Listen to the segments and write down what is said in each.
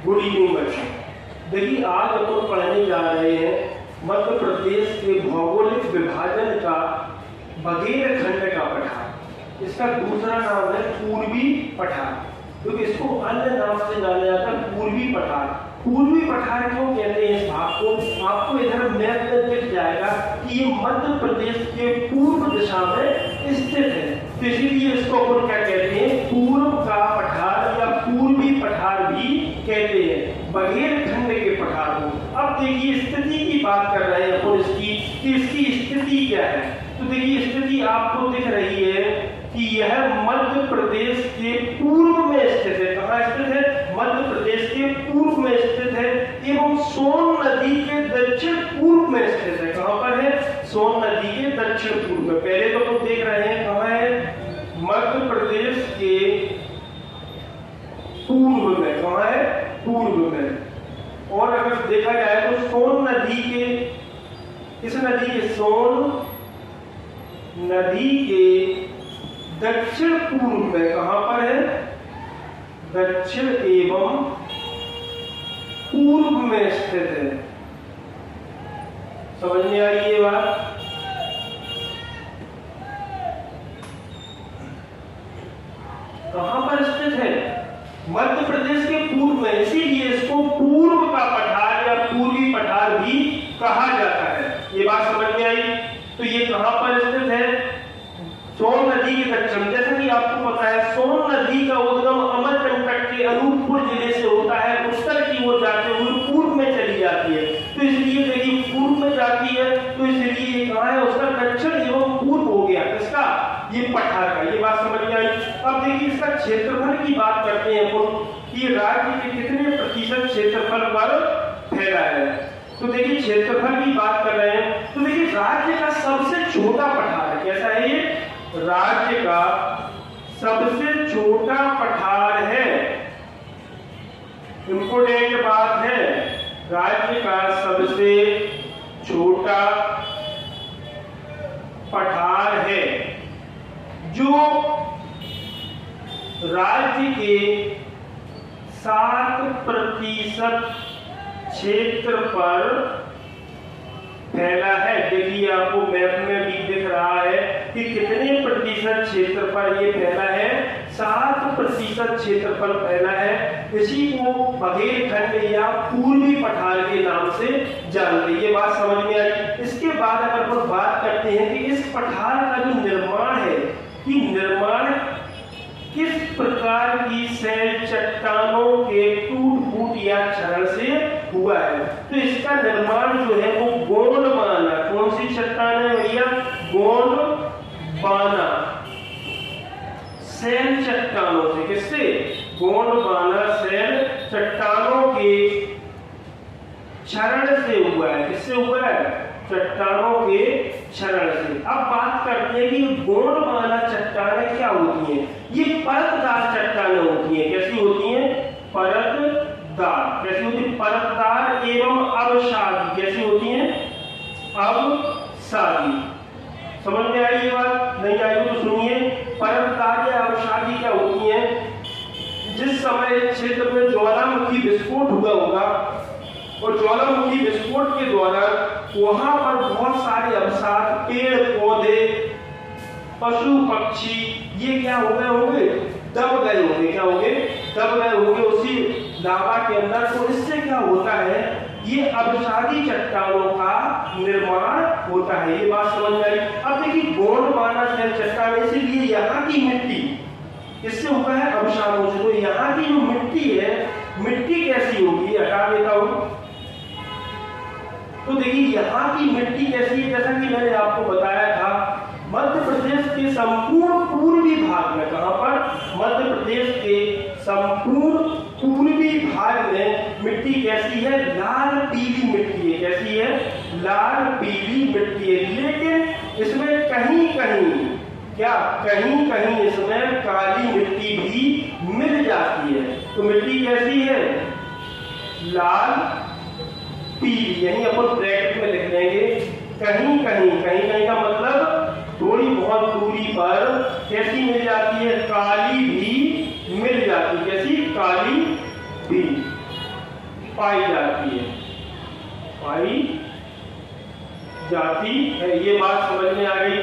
Good evening बच्चों। देखिए आज अपन पढ़ने जा रहे हैं मध्य प्रदेश के भौगोलिक विभाजन का बघेलखंड का पठार। इसका दूसरा नाम है पूर्वी पठार, क्योंकि इसको अन्य नाम से जाना जाता है पूर्वी पठार। पूर्वी पठार क्यों कहते हैं इस भाग को? आपको इधर मैप में दिख जाएगा कि ये मध्य प्रदेश के पूर्व दिशा में स्थित है, तो इसीलिए इसको अपन क्या कहते हैं? पूर्व का पठार या पूर्वी पठार भी कहते हैं, बघेलखंड के पठार को। अब देखिए स्थिति की बात कर रहे हैं अपन इसकी कि इसकी स्थिति क्या है। तो देखिए स्थिति आपको दिख रही है कि यह मध्य प्रदेश के पूर्व में स्थित है। कहाँ स्थित है? मध्य प्रदेश के पूर्व में स्थित है एवं सोन नदी के दक्षिण पूर्व में स्थित है। कहाँ पर है? सोन नदी के दक्षिण पूर्व में। पहले तो हम देख रहे हैं कहाँ है? मध्य प्रदेश के पूर्व में। कहाँ है? पूर्व में। और अगर देखा जाए तो सोन नदी के, इस नदी के, सोन नदी के दक्षिण पूर्व में कहां पर है? दक्षिण एवं पूर्व में स्थित है। समझ में आई ये बात? कहां पर स्थित है? मध्य प्रदेश के पूर्व में, इसीलिए इसको पूर्व का पठार या पूर्वी पठार भी कहा जाता है। ये बात समझ में आई? तो ये कहां पर स्थित है? सोन नदी के दक्षिण। जैसा कि आपको पता है सोन नदी का उद्गम अमरकंटक के अनूपपुर जिले से होता है, उत्तर की ओर जाते हुए पूर्व में चली जाती है। तो इसलिए देखिए पूर्व में जाती है, तो इसलिए ये कहां है? उसका दक्षिण एवं पूर्व हो गया। किसका? ये पठार का। ये बात समझ में आई? अब देखिए इसका क्षेत्रफल की बात करते हैं अपन कि राज्य के कितने प्रतिशत क्षेत्रफल पर फैला है। तो देखिए क्षेत्रफल की बात कर रहे हैं, तो देखिए राज्य का सबसे छोटा पठार है। कैसा है ये? राज्य का सबसे छोटा पठार है। इंपोर्टेंट बात है, राज्य का सबसे छोटा पठार है जो राज्य के 7% क्षेत्र पर फैला है। देखिए आपको मैप में भी दिख रहा है कि कितने प्रतिशत क्षेत्र पर ये फैला है? 7% क्षेत्र पर फैला है। इसी को बघेलखंड या पूर्वी पठार के नाम से जानते हैं। ये बात समझ में आई? इसके बाद अगर हम बात करते हैं कि इस पठार का जो निर्माण है, कि निर्माण किस प्रकार की शैल चट्टानों के टूट-फूट या क्षरण से हुआ है, तो इसका निर्माण जो है वो गोंडवाना। कौन सी चट्टान है भैया? गोंडवाना शैल चट्टानों से। किससे? गोंडवाना शैल चट्टानों के क्षरण से हुआ है। किससे हुआ है? चट्टानों के क्षरण से। अब बात करते हैं कि गोंडवाना चट्टानें क्या होती हैं? ये परतदार चट्टानें होती हैं। कैसी होती हैं? परतदार। कैसी होती है? परतदार एवं अवसादी। कैसी होती हैं? अवसादी। समझ में आई ये बात? नहीं आई तो सुनिए। परतदार या अवसादी क्या होती हैं? जिस समय क्षेत्र में ज्वालामुखी विस्फोट हुआ होगा और ज्वालामुखी विस्फोट के दौरान वहां पर बहुत सारे अवसाद, पेड़ पौधे, पशु पक्षी, ये क्या हो गए होंगे? दब गए होंगे। क्या हो गए? दब गए होंगे उसी लावा के अंदर। तो इससे क्या होता है? ये अवसादी चट्टानों का निर्माण होता है। ये बात समझ में आई? अब देखिए गोंडवाना शैल चट्टान, इसीलिए यहाँ की मिट्टी इससे हुआ है अवसादों से। तो यहाँ की जो मिट्टी है, मिट्टी कैसी होगी? हटा देता हूं। तो देखिए यहाँ की मिट्टी कैसी है? जैसा कि मैंने आपको बताया था, मध्य प्रदेश के संपूर्ण पूर्वी भाग में। कहां पर? मध्य प्रदेश के संपूर्ण पूर्वी भाग में मिट्टी कैसी है? लाल पीली मिट्टी है। कैसी है? लाल पीली मिट्टी है। लेकिन इसमें कहीं कहीं क्या? कहीं कहीं इसमें काली मिट्टी भी मिल जाती है। तो मिट्टी कैसी है? लाल पीली। यही अपन ब्रैकेट में लिख देंगे। कहीं कहीं, कहीं कहीं का मतलब थोड़ी बहुत दूरी पर कैसी मिल जाती है? काली भी मिल जाती है। कैसी? काली भी। पाई जाती है, पाई जाती है। ये बात समझ में आ गई।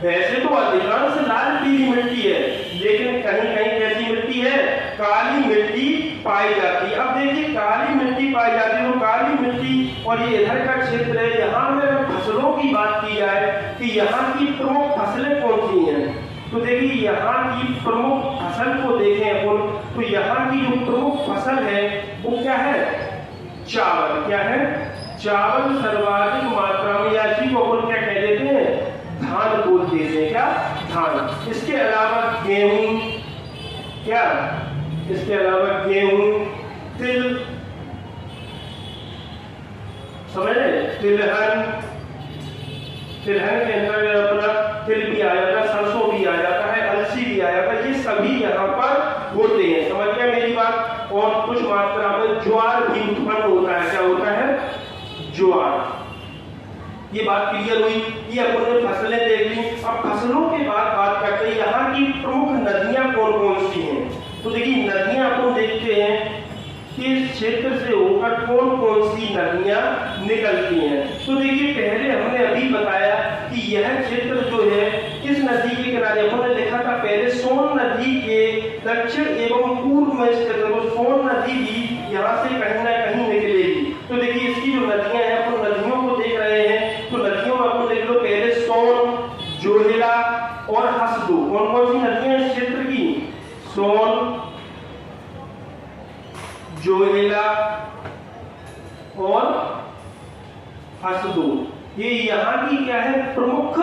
वैसे तो अधिकांश लाल पीली मिट्टी है, लेकिन कहीं कहीं कैसी मिट्टी है, काली मिट्टी पाई जाती है। अब देखिए काली मिट्टी पाई जाती है, तो काली मिट्टी और ये इधर का क्षेत्र है। यहाँ में फसलों की बात की जाए कि यहाँ की प्रमुख फसलें कौन सी हैं, तो देखिए यहाँ की प्रमुख फसल को देखें अपन, तो यहाँ की जो प्रमुख फसल है वो क्या है, चावल। क्या है, चावल सर्वाधिक मात्रा में, या इसी को अपन क्या कह देते हैं, धान बोलते हैं। क्या, धान। इसके अलावा गेहूं, क्या, इसके अलावा गेहूं, तिल, समझ रहे, तिलहन, तिलहन के अंदर अपना तिल भी आ जाता है, सरसों भी आ जाता है, अलसी भी आ जाता है, ये सभी यहाँ पर होते हैं। समझ गया मेरी बात। और कुछ मात्रा में ज्वार भी उत्पन्न होता है। क्या होता है, ज्वार। ये बात क्लियर हुई। ये अपन ने फसलें देख ली। अब फसलों के बाद बात करते हैं यहाँ की प्रमुख नदियां कौन कौन सी हैं। तो देखिए नदियां अपन देखते हैं कि इस क्षेत्र से होकर कौन कौन सी नदियां निकलती हैं। तो देखिए पहले हमने अभी बताया कि यह क्षेत्र जो है किस नदी के किनारे, हमने लिखा था पहले सोन नदी के दक्षिण एवं पूर्व में स्थित है। तो सोन नदी भी यहाँ से कहीं ना कहीं निकलेगी। तो देखिए इसकी जो नदियां हैं, अपन नदियों को देख रहे हैं, तो नदियों में अपन देख लो पहले सोन, जोहेला और हसदो। कौन कौन सी नदियां इस क्षेत्र की, सोन, जोहेला और हसदो। ये यहाँ की क्या है, प्रमुख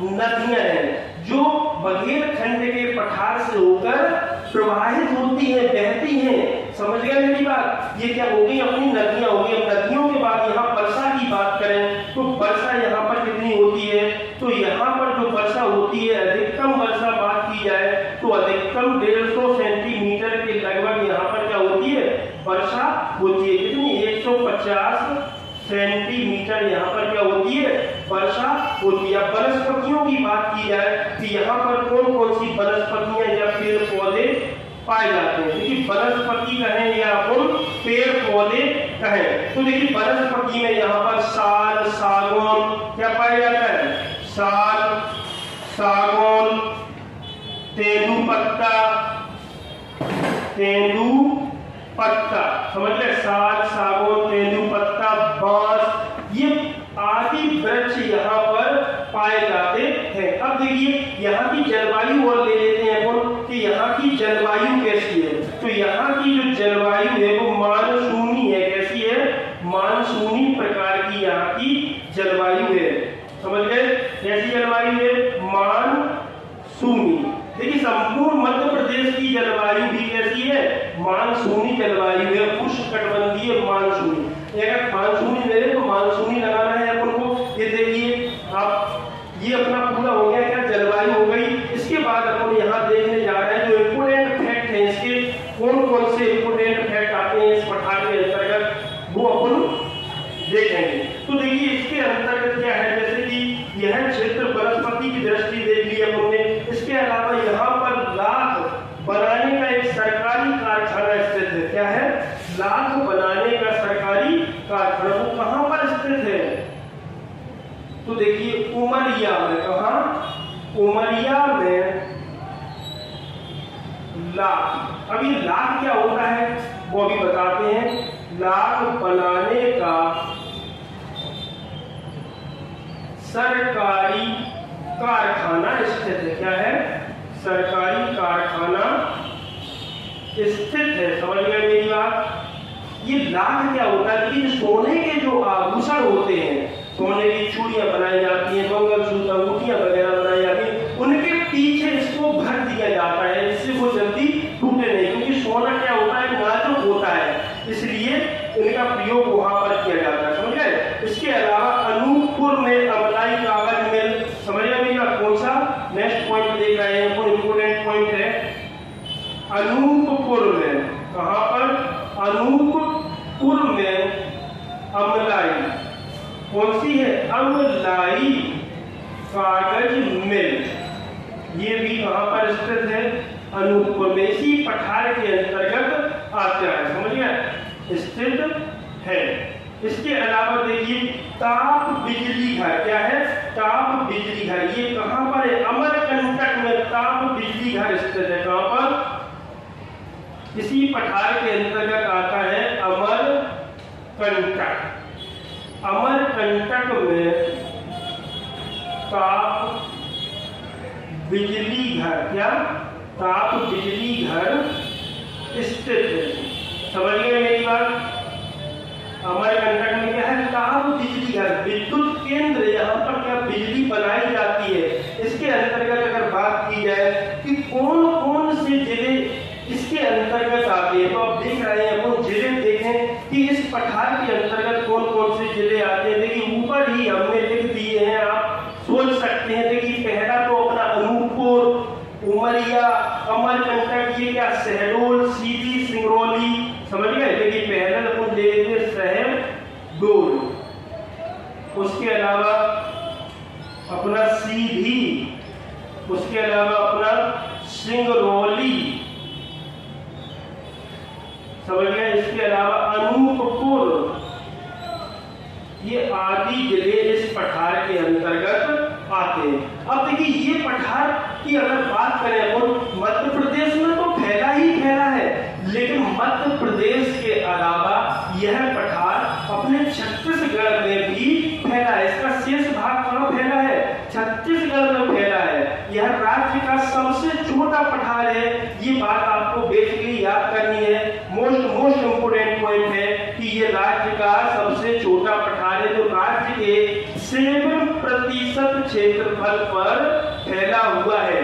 नदियां हैं जो बघेल खंड के पठार से होकर प्रवाहित होती हैं, बहती हैं। समझ गए मेरी बात। ये क्या हो गई, अपनी नदियां हो गई। अब नदियों के बाद यहाँ वर्षा की बात करें तो वर्षा यहाँ पर कितनी होती है, तो यहाँ पर जो वर्षा होती है, अधिकतम वर्षा बात की जाए तो अधिकतम 150 सेंटीमीटर के लगभग यहाँ पर क्या होती है, वर्षा होती है। कितनी, 150 सेंटीमीटर यहाँ पर क्या होती है, वर्षा होती है। वनस्पतियों की बात की जाए कि यहाँ पर कौन कौन सी वनस्पतियां या पेड़ पौधे पाए जाते हैं। देखिए वनस्पति कहें या अपन पेड़ पौधे कहें, तो देखिए वनस्पति में यहाँ पर साल, सागौन क्या पाया जाता है, साल, सागौन, तेंदुपत्ता, तेंदुपत्ता, समझ ले, साल, सागौन, तेंदुपत्ता, बांस, ये आदि वृक्ष यहाँ पर पाए जाते हैं। अब देखिए यहाँ की जलवायु और ले लेते हैं अपन कि यहाँ की जलवायु कैसी है। तो यहाँ की जो जलवायु है वो मानसूनी है। कैसी है, मानसूनी प्रकार की यहाँ की जलवायु है। समझ गए, कैसी जलवायु है, मानसूनी। देखिए संपूर्ण मध्य प्रदेश की जलवायु भी कैसी है, मानसूनी जलवायु है, उष्णकटिबंधीय मानसूनी। अगर मानसूनी ले तो मानसूनी लगाना है अपन को। ये देखिए आप, ये अपना पूरा हो गया, क्या जलवायु हो गई। इसके बाद अपन यहाँ देखने जा रहे हैं जो इंपोर्टेंट फैक्ट है इसके, कौन कौन से इंपोर्टेंट फैक्ट आते हैं इस पठार के अंतर्गत, वो अपन देखेंगे। तो देखिए इसके अंतर्गत क्या है, जैसे कि यह क्षेत्र वनस्पति की दृष्टि देख ली अपन ने। इसके अलावा यहाँ पर लाख बनाने का एक सरकारी कारखाना स्थित है। क्या है, लाख बनाने का सरकारी कारखाना। वो कहाँ पर स्थित है, तो देखिए उमरिया में। कहाँ, उमरिया में लाख। अब ये लाख क्या होता है वो भी बताते हैं। लाख बनाने का सरकारी कारखाना स्थित है। क्या है, सरकारी कारखाना स्थित है। समझ गए मेरी बात। ये लाख क्या होता है कि सोने के जो आभूषण होते हैं, सोने की चूड़ियां बनाई जाती हैं, मंगलसूत्र, अंगूठियां वगैरह बनाई जाती हैं, उनके पीछे इसको भर दिया जाता है जिससे वो जल्दी टूटे नहीं, क्योंकि सोना क्या होता है, नाजुक होता है, इसलिए इनका प्रयोग वहां पर किया जाता है। समझ गए। इसके अलावा अनूपपुर में अमलाई कागज मिल। समझ गए कौन सा, नेक्स्ट पॉइंट देख रहे हैं, वो इंपोर्टेंट पॉइंट है। अनूपपुर में, कहां पर, अनूपपुर में अमलाई, कौन सी है, अमलाई कागज मिल। ये भी कहां पर स्थित है, अनूपपुर में, इसी पठार के अंतर्गत आता है। समझ गए, स्थित है। इसके अलावा देखिए ताप बिजली घर, क्या है? ताप बिजली घर। ये कहां पर है? अमरकंटक में ताप बिजली घर स्थित है। कहां पर? इसी पठार के अंतर्गत आता है अमरकंटक। अमरकंटक में ताप बिजली घर, क्या? ताप बिजली घर स्थित है। समझ गए मेरी बात? अमरकंटक में क्या है? ताप बिजली घर, विद्युत केंद्र, यहाँ पर क्या बिजली बनाई जाती है। इसके अंतर्गत अगर बात की जाए कि कौन कौन से जिले इसके अंतर्गत आते हैं, तो आप देख रहे हैं वो जिले देखें कि इस पठार के अंतर्गत कौन कौन से जिले आते हैं। देखिए ऊपर ही हमने लिख दिए हैं, आप सोच सकते हैं। देखिए पहला तो अपना अनूपपुर, उमरिया, अमरकंटक, ये क्या? शहडोल, सीधी, सिंगरौली। समझ गए? देखिए पहला अपन ले लेते शहडोल, उसके अलावा अपना सीधी, उसके अलावा अपना सिंगरौली, समझ गए? इसके अलावा अनूपपुर, ये आदि जिले इस पठार के अंतर्गत आते हैं। अब देखिए ये पठार की अगर बात करें अपन, मध्य प्रदेश में तो फैला ही फैला है, लेकिन मध्य प्रदेश के अलावा यह पठार अपने छत्तीसगढ़ में भी फैला है। इसका शेष भाग कहाँ फैला है? छत्तीसगढ़ में फैला है। यह राज्य का सबसे छोटा पठार है। ये बात आपको बेसिकली याद करनी है। मोस्ट इंपोर्टेंट पॉइंट है कि ये राज्य का सबसे छोटा पठार है जो राज्य के 7% क्षेत्रफल पर फैला हुआ है।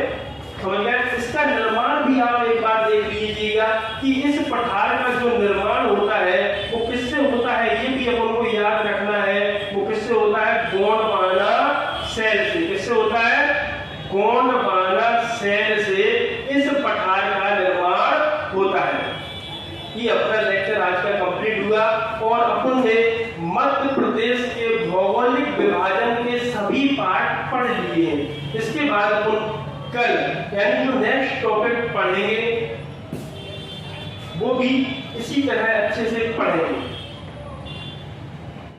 समझ गए? इसका निर्माण भी आप एक बार देख लीजिएगा कि इस पठार का जो निर्माण होता है वो किससे होता है, ये भी अपन को याद रखना है। वो किससे होता है? गोंडवाना शैल से। किससे होता है? गोंडवाना शैल से इस पठार का निर्माण होता है। ये अपना लेक्चर आज का कंप्लीट हुआ और अपन ने मध्य प्रदेश के भौगोलिक विभाजन के सभी पार्ट पढ़ लिए हैं। इसके बाद अपन कल यानी जो नेक्स्ट टॉपिक पढ़ेंगे वो भी इसी तरह अच्छे से पढ़ेंगे।